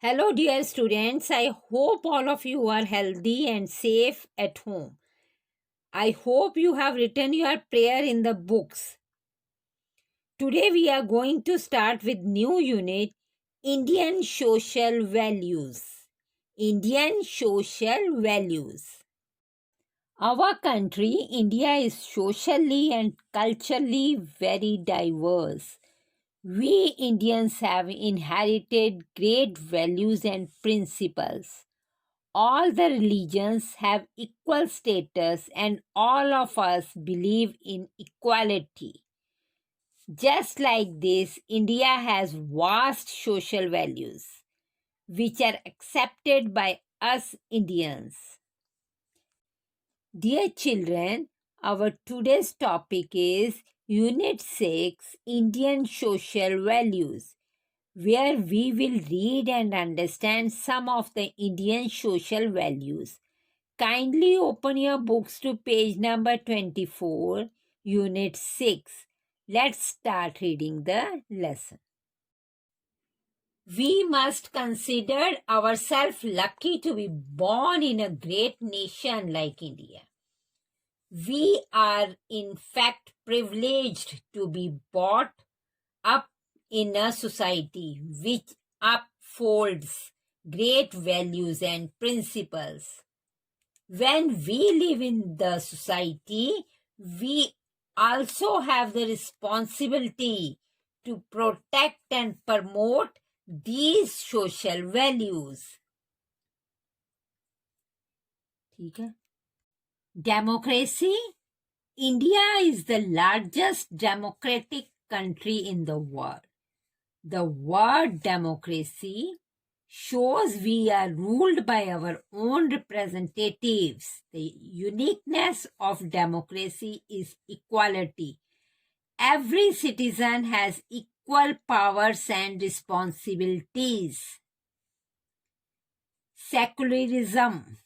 Hello, dear students. I hope all of you are healthy and safe at home. I hope you have written your prayer in the books. Today we are going to start with new unit Indian social values. Indian social values. Our country, India, is socially and culturally very diverse. We Indians have inherited great values and principles. All the religions have equal status and all of us believe in equality. Just like this, India has vast social values which are accepted by us Indians. Dear children, our today's topic is Unit 6 Indian Social Values, where we will read and understand some of the Indian social values. Kindly open your books to page number 24, Unit 6. Let's start reading the lesson. We must consider ourselves lucky to be born in a great nation like India. We are, in fact, privileged to be brought up in a society which upholds great values and principles. When we live in the society, we also have the responsibility to protect and promote these social values. ठीक है? Democracy. India is the largest democratic country in the world. The word democracy shows we are ruled by our own representatives. The uniqueness of democracy is equality. Every citizen has equal powers and responsibilities. Secularism.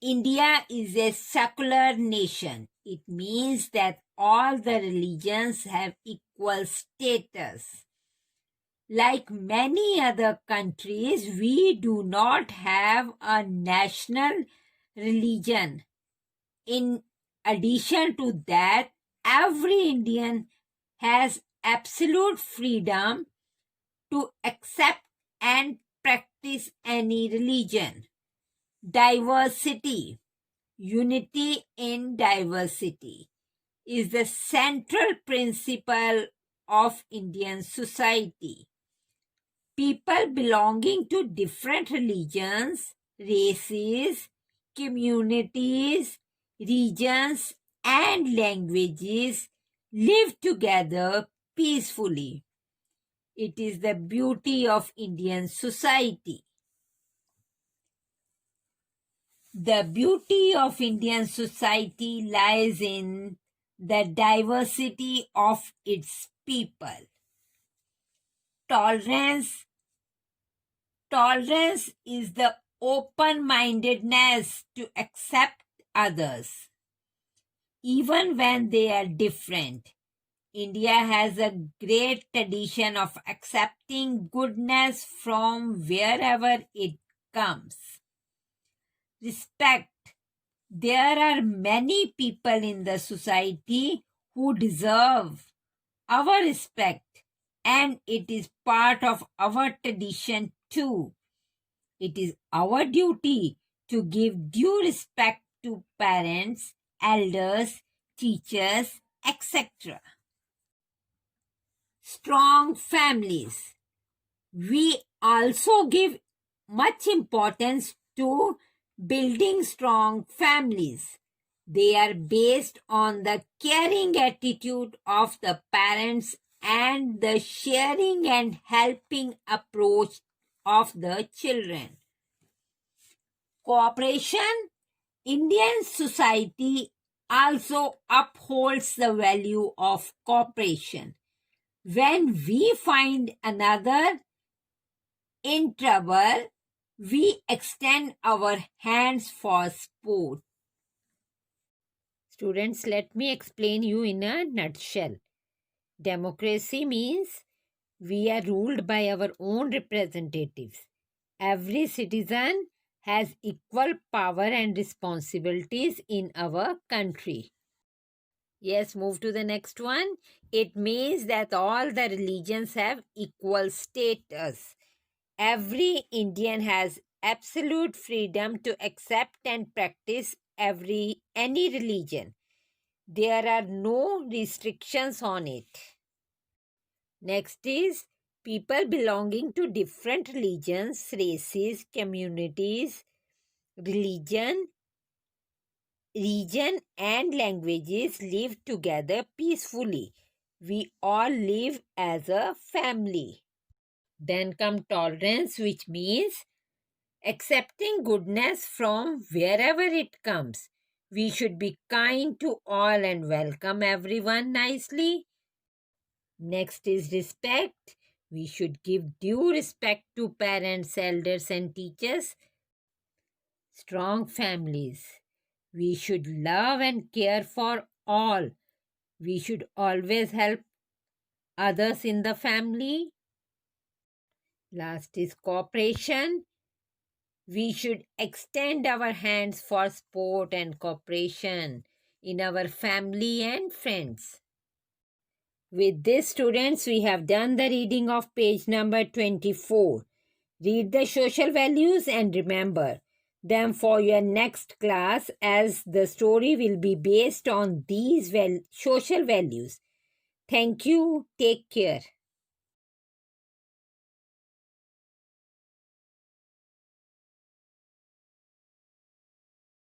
India is a secular nation. It means that all the religions have equal status. Like many other countries, we do not have a national religion. In addition to that, every Indian has absolute freedom to accept and practice any religion. Diversity, unity in diversity, is the central principle of Indian society. People belonging to different religions, races, communities, regions, and languages live together peacefully. It is the beauty of Indian society. The beauty of Indian society lies in the diversity of its people. Tolerance. Tolerance is the open-mindedness to accept others, even when they are different. India has a great tradition of accepting goodness from wherever it comes. Respect. There are many people in the society who deserve our respect, and it is part of our tradition too. It is our duty to give due respect to parents, elders, teachers, etc. Strong families. We also give much importance to building strong families. They are based on the caring attitude of the parents and the sharing and helping approach of the children. Cooperation. Indian society also upholds the value of cooperation. When we find another in trouble, we extend our hands for support. Students, let me explain you in a nutshell. Democracy means We are ruled by our own representatives. Every citizen has equal power and responsibilities in our country. Yes, move to the next one. It means that all the religions have equal status. Every Indian has absolute freedom to accept and practice any religion. There are no restrictions on it. Next is people belonging to different religions, races, communities, religion, region, and languages live together peacefully. We all live as a family. Then come tolerance, which means accepting goodness from wherever it comes. We should be kind to all and welcome everyone nicely. Next is respect. We should give due respect to parents, elders, and teachers. Strong families. We should love and care for all. We should always help others in the family. Last is cooperation. We should extend our hands for support and cooperation in our family and friends. With this, students, we have done the reading of page number 24. Read the social values and remember them for your next class, as the story will be based on these social values. Thank you. Take care.